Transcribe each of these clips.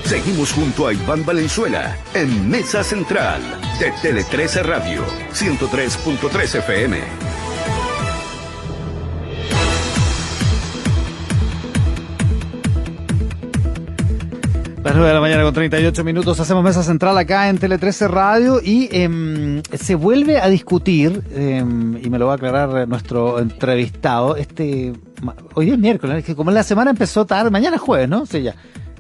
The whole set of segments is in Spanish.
Seguimos junto a Iván Valenzuela en Mesa Central de Tele 13 Radio, 103.3 FM. Las 9 de la mañana con 38 minutos, hacemos Mesa Central acá en Tele 13 Radio y se vuelve a discutir, y me lo va a aclarar nuestro entrevistado, hoy es miércoles, que como la semana empezó tarde, mañana es jueves, ¿no? Sí,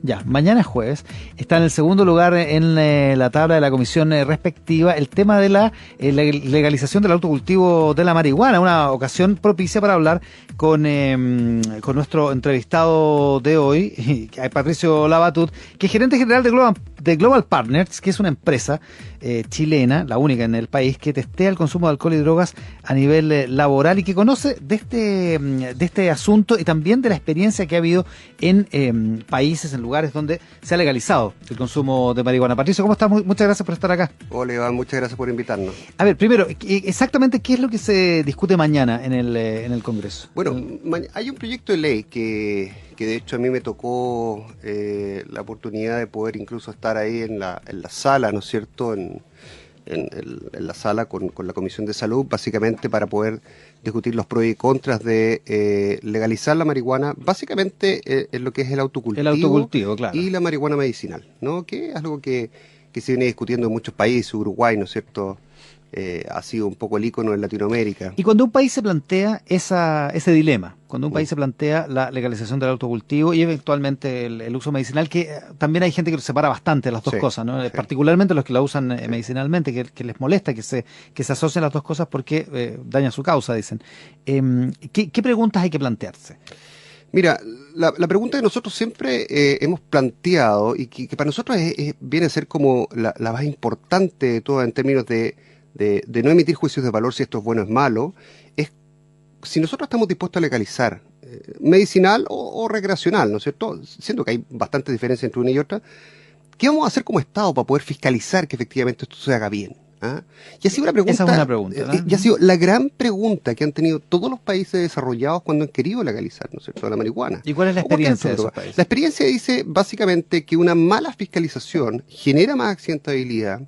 ya, mañana es jueves. Está en el segundo lugar en la tabla de la comisión respectiva el tema de la legalización del autocultivo de la marihuana, una ocasión propicia para hablar con nuestro entrevistado de hoy, Patricio Labatut, que es gerente general de Global Partners, que es una empresa chilena, la única en el país, que testea el consumo de alcohol y drogas a nivel laboral y que conoce de este asunto y también de la experiencia que ha habido en países, en lugares donde se ha legalizado el consumo de marihuana. Patricio, ¿cómo estás? Muchas gracias por estar acá. Hola, Iván, muchas gracias por invitarnos. A ver, primero, exactamente qué es lo que se discute mañana en el Congreso. Bueno, hay un proyecto de ley que de hecho a mí me tocó la oportunidad de poder incluso estar ahí en la sala, ¿no es cierto?, en la sala con la Comisión de Salud, básicamente para poder discutir los pros y contras de legalizar la marihuana, básicamente en lo que es el autocultivo, claro, y la marihuana medicinal, ¿no? Que es algo que se viene discutiendo en muchos países. Uruguay, ¿no es cierto?, ha sido un poco el ícono en Latinoamérica. Y cuando un país se plantea ese dilema, cuando un país se plantea la legalización del autocultivo y eventualmente el uso medicinal, que también hay gente que lo separa bastante las dos cosas, ¿no? Sí. Particularmente los que la usan medicinalmente, que les molesta que se asocien las dos cosas porque daña su causa, dicen. ¿Qué preguntas hay que plantearse? Mira, la pregunta que nosotros siempre hemos planteado y que para nosotros viene a ser como la más importante de todo en términos de no emitir juicios de valor si esto es bueno o es malo, es si nosotros estamos dispuestos a legalizar medicinal o recreacional, ¿no es cierto? Siento que hay bastante diferencia entre una y otra. ¿Qué vamos a hacer como Estado para poder fiscalizar que efectivamente esto se haga bien? ¿Ah? Y ha sido una pregunta, esa es una pregunta, ¿no? Y ha sido la gran pregunta que han tenido todos los países desarrollados cuando han querido legalizar, ¿no es cierto?, la marihuana. ¿Y cuál es la experiencia de esos países? La experiencia dice básicamente que una mala fiscalización genera más accidentabilidad,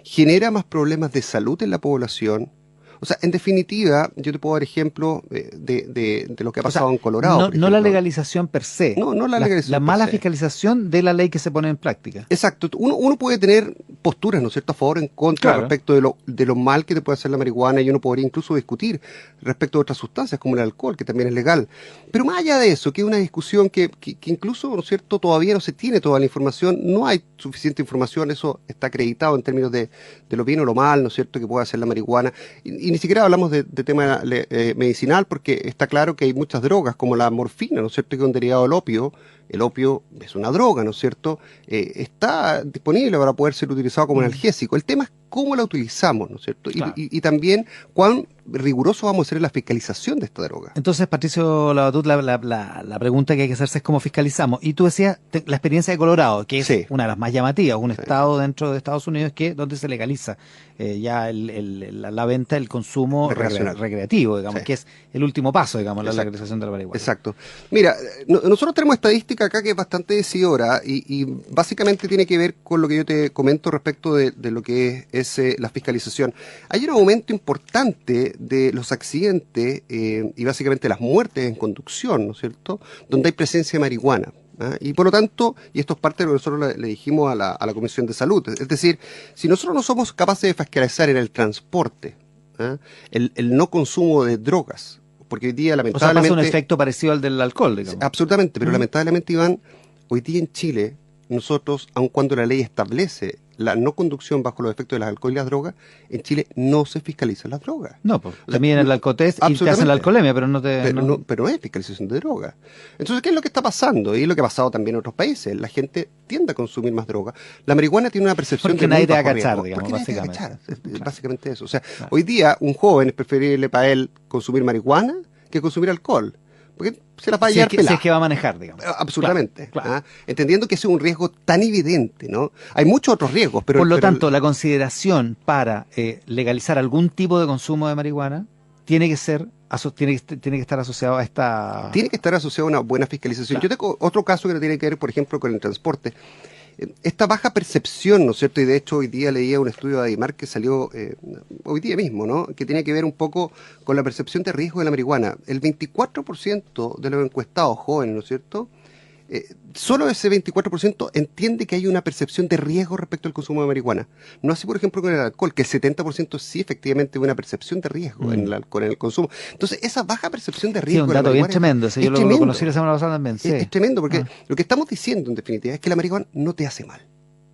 genera más problemas de salud en la población. O sea, en definitiva, yo te puedo dar ejemplo de lo que ha pasado en Colorado. No la legalización per se. No la legalización. La mala fiscalización de la ley que se pone en práctica. Exacto. Uno puede tener posturas, ¿no es cierto?, a favor o en contra, claro, respecto de lo mal que te puede hacer la marihuana, y uno podría incluso discutir respecto de otras sustancias como el alcohol, que también es legal. Pero más allá de eso, que es una discusión que incluso, ¿no es cierto?, todavía no se tiene toda la información, no hay suficiente información, eso está acreditado en términos de lo bien o lo mal, ¿no es cierto?, que puede hacer la marihuana. Y ni siquiera hablamos de tema medicinal, porque está claro que hay muchas drogas, como la morfina, ¿no es cierto?, que es un derivado del opio. El opio es una droga, ¿no es cierto?, está disponible para poder ser utilizado como analgésico. El tema es cómo la utilizamos, ¿no es cierto? Claro. Y también cuán riguroso vamos a ser en la fiscalización de esta droga. Entonces, Patricio Labatut, la pregunta que hay que hacerse es cómo fiscalizamos. Y tú decías la experiencia de Colorado, que es una de las más llamativas, un estado dentro de Estados Unidos donde se legaliza ya la venta, el consumo recreativo, digamos, que es el último paso, digamos, la legalización de la marihuana. Exacto. Mira, nosotros tenemos estadística acá que es bastante decidora y básicamente tiene que ver con lo que yo te comento respecto de lo que es la fiscalización. Hay un aumento importante de los accidentes y básicamente las muertes en conducción, ¿no es cierto?, donde hay presencia de marihuana. Y por lo tanto, y esto es parte de lo que nosotros le dijimos a la Comisión de Salud, es decir, si nosotros no somos capaces de fiscalizar en el transporte el no consumo de drogas, porque hoy día lamentablemente... O sea, pasa un efecto parecido al del alcohol, digamos. Absolutamente, pero lamentablemente, Iván, hoy día en Chile, nosotros, aun cuando la ley establece la no conducción bajo los efectos del alcohol y las drogas, en Chile no se fiscalizan las drogas. No, pues también el alcotest y te hacen la alcoholemia, pero no pero no es fiscalización de drogas. Entonces, ¿qué es lo que está pasando? Y es lo que ha pasado también en otros países. La gente tiende a consumir más droga. La marihuana tiene una percepción porque de nadie te va a cachar, digamos, básicamente. Básicamente eso. O sea, hoy día un joven es preferible para él consumir marihuana que consumir alcohol. Porque se las va a llevar pelada. Si es que va a manejar, digamos. Absolutamente. Claro. Entendiendo que ese es un riesgo tan evidente, ¿no? Hay muchos otros riesgos, pero... Por lo tanto, la consideración para legalizar algún tipo de consumo de marihuana tiene que estar asociado a esta... Tiene que estar asociado a una buena fiscalización. Claro. Yo tengo otro caso que tiene que ver, por ejemplo, con el transporte. esta baja percepción, ¿no es cierto? Y de hecho hoy día leía un estudio de Adimar que salió hoy día mismo, ¿no? Que tiene que ver un poco con la percepción de riesgo de la marihuana. El 24% de los encuestados jóvenes, ¿no es cierto? Solo ese 24% entiende que hay una percepción de riesgo respecto al consumo de marihuana. No así, por ejemplo, con el alcohol, que el 70% sí efectivamente hay una percepción de riesgo en el alcohol, en el consumo. Entonces, esa baja percepción de riesgo... Sí, un dato bien tremendo. Yo lo conocí la semana pasada también. Sí. Es tremendo, porque lo que estamos diciendo, en definitiva, es que la marihuana no te hace mal.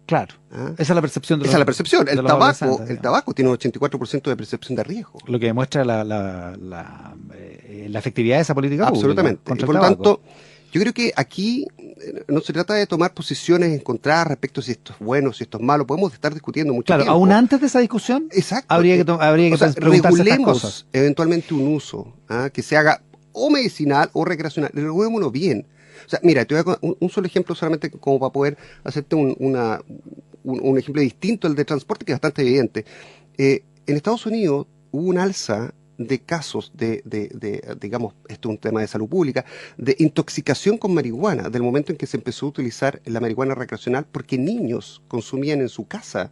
Claro. Esa es la percepción. Esa es la percepción. El tabaco tiene un 84% de percepción de riesgo. Lo que demuestra la efectividad de esa política absolutamente pública. Y por lo tanto, yo creo que aquí no se trata de tomar posiciones encontradas respecto a si esto es bueno, si esto es malo. Podemos estar discutiendo mucho tiempo. Aún antes de esa discusión, exacto, habría que preguntarse regulemos estas cosas. Eventualmente un uso que se haga o medicinal o recreacional. Regulémoslo bien. O sea, mira, te voy a un solo ejemplo solamente como para poder hacerte un ejemplo distinto al de transporte que es bastante evidente. En Estados Unidos hubo un alza de casos digamos, esto es un tema de salud pública, de intoxicación con marihuana, del momento en que se empezó a utilizar la marihuana recreacional porque niños consumían en su casa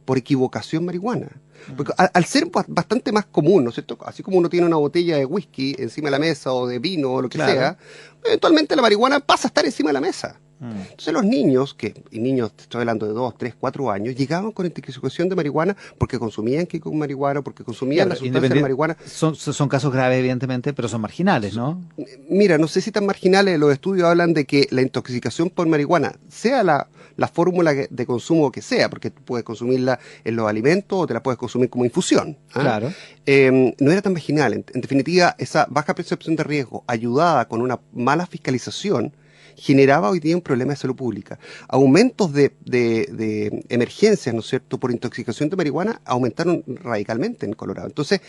por equivocación marihuana. Porque al ser bastante más común, ¿no es cierto? Así como uno tiene una botella de whisky encima de la mesa o de vino o lo que sea, eventualmente la marihuana pasa a estar encima de la mesa. Entonces los niños, y niños, te estoy hablando de 2, 3, 4 años, llegaban con intoxicación de marihuana porque consumían con marihuana, porque consumían la sustancia de marihuana. Son casos graves, evidentemente, pero son marginales, ¿no? Mira, no sé si tan marginales, los estudios hablan de que la intoxicación por marihuana, sea la fórmula de consumo que sea, porque tú puedes consumirla en los alimentos o te la puedes consumir como infusión. Claro. No era tan marginal. En definitiva, esa baja percepción de riesgo, ayudada con una mala fiscalización, generaba hoy día un problema de salud pública. Aumentos de emergencias, ¿no es cierto?, por intoxicación de marihuana aumentaron radicalmente en Colorado. Entonces,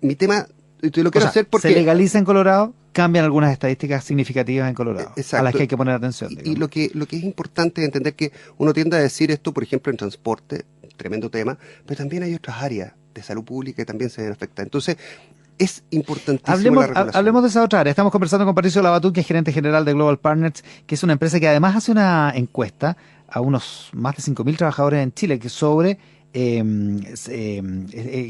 mi tema, te lo quiero hacer porque... Se legaliza en Colorado, cambian algunas estadísticas significativas en Colorado, exacto, a las que hay que poner atención. Y lo que es importante es entender que uno tiende a decir esto, por ejemplo, en transporte, tremendo tema, pero también hay otras áreas de salud pública que también se ven afectadas. Entonces, es importantísimo la regulación. Hablemos de esa otra área. Estamos conversando con Patricio Labatut, que es gerente general de Global Partners, que es una empresa que además hace una encuesta a unos más de 5.000 trabajadores en Chile, que sobre... y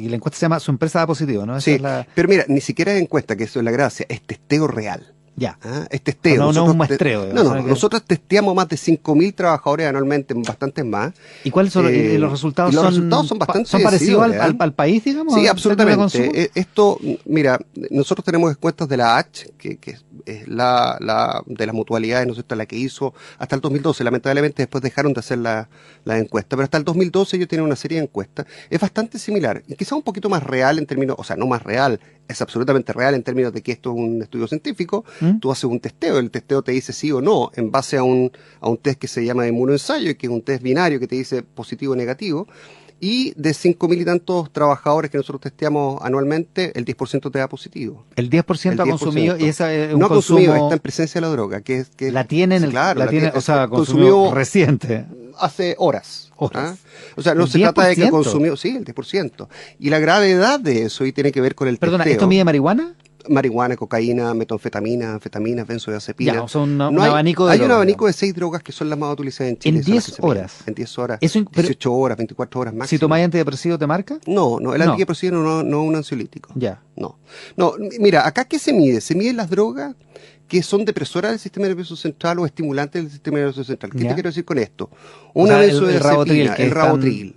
la encuesta se llama Su empresa da positivo, ¿no? Sí, pero mira, ni siquiera es encuesta, que eso es la gracia, es testeo real. Ya. Es testeo. No un muestreo. Nosotros testeamos más de 5.000 trabajadores anualmente, bastantes más. ¿Y cuáles son los resultados? Los resultados son bastante ¿Son parecidos al país, digamos? Sí, absolutamente. Esto, mira, nosotros tenemos encuestas de la H, que es la de las mutualidades, ¿no es cierto?, la que hizo hasta el 2012. Lamentablemente después dejaron de hacer la encuesta, pero hasta el 2012 ellos tienen una serie de encuestas. Es bastante similar, y quizá un poquito más real en términos, o sea, no más real, es absolutamente real en términos de que esto es un estudio científico. Tú haces un testeo, el testeo te dice sí o no, en base a un test que se llama inmunoensayo, que es un test binario que te dice positivo o negativo. Y de 5.000 y tantos trabajadores que nosotros testeamos anualmente, el 10% te da positivo. El 10% ha consumido, y esa es un no ha consumo... consumido, está en presencia de la droga. Que la tienen, claro, o sea, consumió reciente. Hace horas. O sea, no se trata de que consumió, sí, el 10%. Y la gravedad de eso y tiene que ver con el testeo. Perdona, ¿esto mide marihuana? Marihuana, cocaína, metanfetamina, anfetaminas, benzodiazepina. Ya, o sea, un abanico de hay drogas, un abanico de 6 drogas que son las más utilizadas en Chile. ¿En 10 horas? En 10 horas. 18 horas, 24 horas máximo. ¿Si tomáis antidepresivo te marca? No, el antidepresivo no es un ansiolítico. Ya. No, mira, acá ¿qué se mide? Se miden las drogas que son depresoras del sistema nervioso central o estimulantes del sistema nervioso central. ¿Qué te quiero decir con esto? Una benzodiazepina, el Rabotril,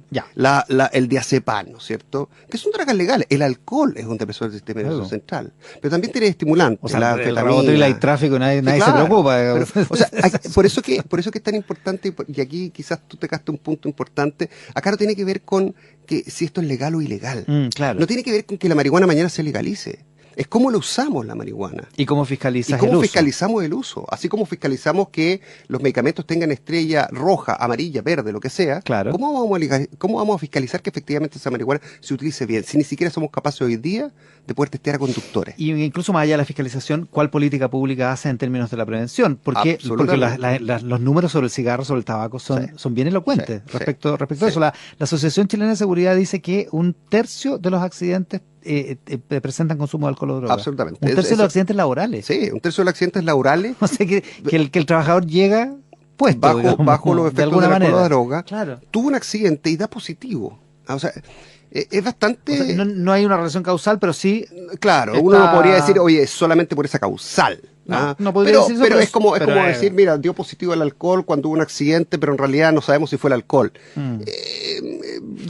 el diazepam, ¿no es cierto? Que son drogas legales. El alcohol es un depresor del sistema nervioso central. Pero también tiene estimulantes. O sea, el Rabotril hay tráfico, nadie se preocupa. Pero, o sea, por eso que es tan importante, y aquí quizás tú te castas un punto importante, acá no tiene que ver con que si esto es legal o ilegal. Claro. No tiene que ver con que la marihuana mañana se legalice. Es cómo lo usamos la marihuana. ¿Y cómo fiscalizas el uso? Y cómo fiscalizamos el uso. Así como fiscalizamos que los medicamentos tengan estrella roja, amarilla, verde, lo que sea. Claro. ¿Cómo vamos a fiscalizar que efectivamente esa marihuana se utilice bien? Si ni siquiera somos capaces hoy día de poder testear a conductores. Y incluso más allá de la fiscalización, ¿cuál política pública hace en términos de la prevención? Porque los números sobre el cigarro, sobre el tabaco son bien elocuentes respecto a eso. La Asociación Chilena de Seguridad dice que 1/3 de los accidentes presentan consumo de alcohol o droga. Absolutamente. 1/3 de los accidentes laborales. Sí, 1/3 de los accidentes laborales. O sea, que el trabajador llega puesto, bajo los efectos de la droga, claro, tuvo un accidente y da positivo. O sea, es bastante... O sea, no hay una relación causal, pero sí... Claro, uno no podría decir, oye, solamente por esa causal. No podría decir eso, pero es como decir, mira, dio positivo el alcohol cuando hubo un accidente, pero en realidad no sabemos si fue el alcohol.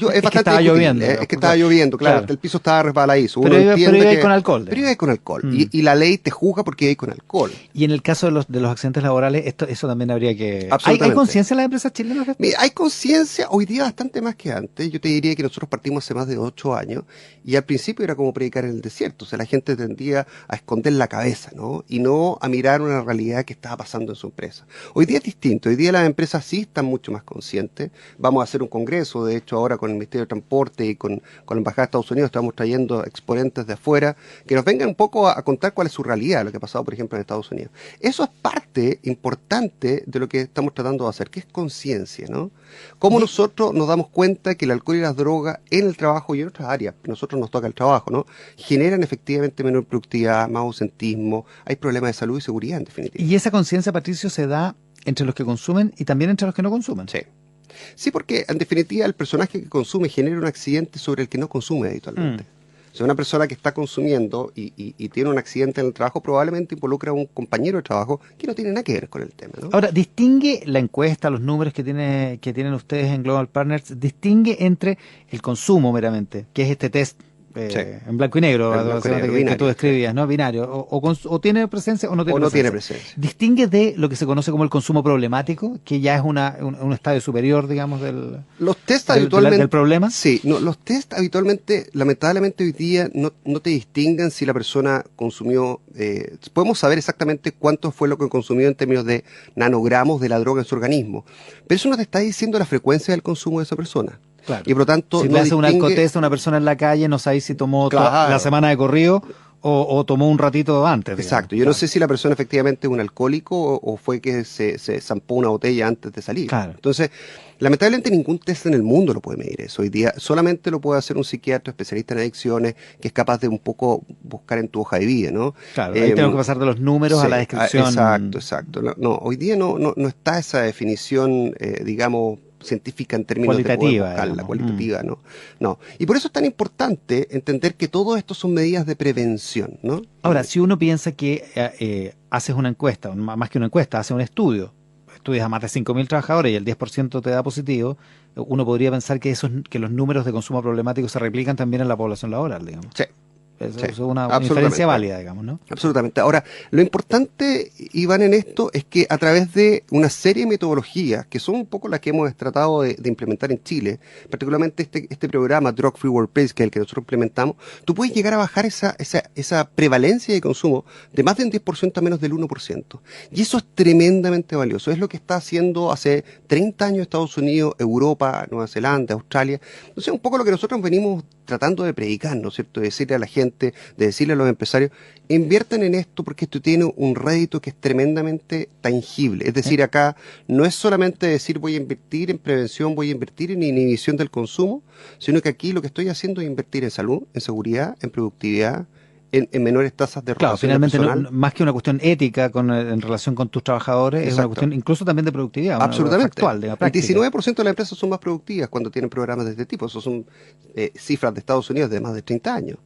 Es bastante que estaba lloviendo. Es que estaba lloviendo, claro. El piso estaba resbaladizo. Pero iba con alcohol. Pero iba con alcohol. Y la ley te juzga porque iba con alcohol. Y en el caso de los accidentes laborales, eso también habría que... ¿Hay conciencia en las empresas chilenas? Mira, hay conciencia hoy día bastante más que antes. Yo te diría que nosotros partimos hace más de 8 años y al principio era como predicar en el desierto. O sea, la gente tendía a esconder la cabeza, ¿no? Y no a mirar una realidad que estaba pasando en su empresa. Hoy día es distinto. Hoy día las empresas sí están mucho más conscientes. Vamos a hacer un congreso, de hecho, ahora con el Ministerio de Transporte y con la Embajada de Estados Unidos estamos trayendo exponentes de afuera que nos vengan un poco a contar cuál es su realidad, lo que ha pasado, por ejemplo, en Estados Unidos. Eso es parte importante de lo que estamos tratando de hacer, que es conciencia, ¿no? Cómo nosotros nos damos cuenta que el alcohol y las drogas en el trabajo y en otras áreas, nosotros nos toca el trabajo, ¿no? Generan efectivamente menor productividad, más ausentismo, hay problemas de salud y seguridad, en definitiva. ¿Y esa conciencia, Patricio, se da entre los que consumen y también entre los que no consumen? Sí. Sí, porque en definitiva el personaje que consume genera un accidente sobre el que no consume habitualmente. O sea, una persona que está consumiendo y tiene un accidente en el trabajo probablemente involucra a un compañero de trabajo que no tiene nada que ver con el tema, ¿no? Ahora, distingue la encuesta, los números que tienen ustedes en Global Partners, distingue entre el consumo meramente, que es este test en blanco y negro, que tú describías, ¿no? Binario. O tiene presencia o no tiene presencia. Distingue de lo que se conoce como el consumo problemático, que ya es un estadio superior, digamos, del problema. Sí, no, los test habitualmente, lamentablemente hoy día no te distinguen si la persona consumió, podemos saber exactamente cuánto fue lo que consumió en términos de nanogramos de la droga en su organismo, pero eso no te está diciendo la frecuencia del consumo de esa persona. Claro. Y por lo tanto, si le hace un alcotest a una persona en la calle, no sabéis si tomó la semana de corrido o tomó un ratito antes. Exacto. Yo no sé si la persona efectivamente es un alcohólico o fue que se zampó una botella antes de salir. Claro. Entonces, lamentablemente ningún test en el mundo lo puede medir eso. Hoy día solamente lo puede hacer un psiquiatra especialista en adicciones que es capaz de un poco buscar en tu hoja de vida, ¿no? Claro, ahí tengo que pasar de los números a la descripción. Exacto. No, hoy día no está esa definición, digamos, científica en términos de poder buscarla, cualitativa, ¿no? Y por eso es tan importante entender que todo esto son medidas de prevención, ¿no? Ahora, si uno piensa que haces una encuesta, más que una encuesta, haces un estudias a más de 5.000 trabajadores y el 10% te da positivo, uno podría pensar que los números de consumo problemático se replican también en la población laboral, digamos. Sí. Eso es una inferencia válida, digamos, ¿no? Absolutamente. Ahora, lo importante, Iván, en esto es que a través de una serie de metodologías, que son un poco las que hemos tratado de implementar en Chile, particularmente este programa Drug Free Workplace, que es el que nosotros implementamos, tú puedes llegar a bajar esa prevalencia de consumo de más del 10% a menos del 1%. Y eso es tremendamente valioso. Es lo que está haciendo hace 30 años Estados Unidos, Europa, Nueva Zelanda, Australia. Entonces, un poco lo que nosotros venimos tratando de predicar, ¿no es cierto? De decirle a la gente, de decirle a los empresarios, inviertan en esto porque esto tiene un rédito que es tremendamente tangible. Es decir, acá no es solamente decir voy a invertir en prevención, voy a invertir en inhibición del consumo, sino que aquí lo que estoy haciendo es invertir en salud, en seguridad, en productividad, en menores tasas de rotación. Claro, finalmente más que una cuestión ética en relación con tus trabajadores, exacto, es una cuestión incluso también de productividad. Absolutamente. Factual, de la práctica. El 19% de las empresas son más productivas cuando tienen programas de este tipo. Eso son cifras de Estados Unidos de más de 30 años.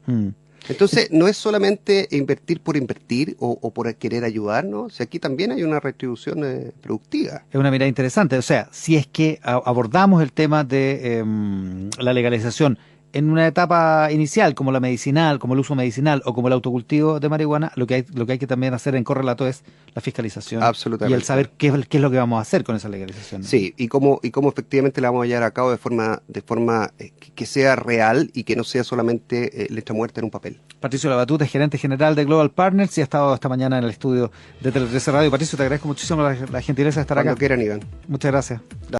Entonces, no es solamente invertir por invertir o por querer ayudar, ¿no? O sea, aquí también hay una retribución productiva. Es una mirada interesante. O sea, si es que abordamos el tema de la legalización en una etapa inicial, como la medicinal, como el uso medicinal o como el autocultivo de marihuana, lo que hay que también hacer en correlato es la fiscalización. Absolutamente. Y el saber qué es lo que vamos a hacer con esa legalización, ¿no? Sí, y cómo efectivamente la vamos a llevar a cabo de forma que sea real y que no sea solamente letra muerta en un papel. Patricio Labatut es gerente general de Global Partners y ha estado esta mañana en el estudio de Tele 13 Radio. Patricio, te agradezco muchísimo la gentileza de estar acá. Cuando quieran, Iván. Muchas gracias.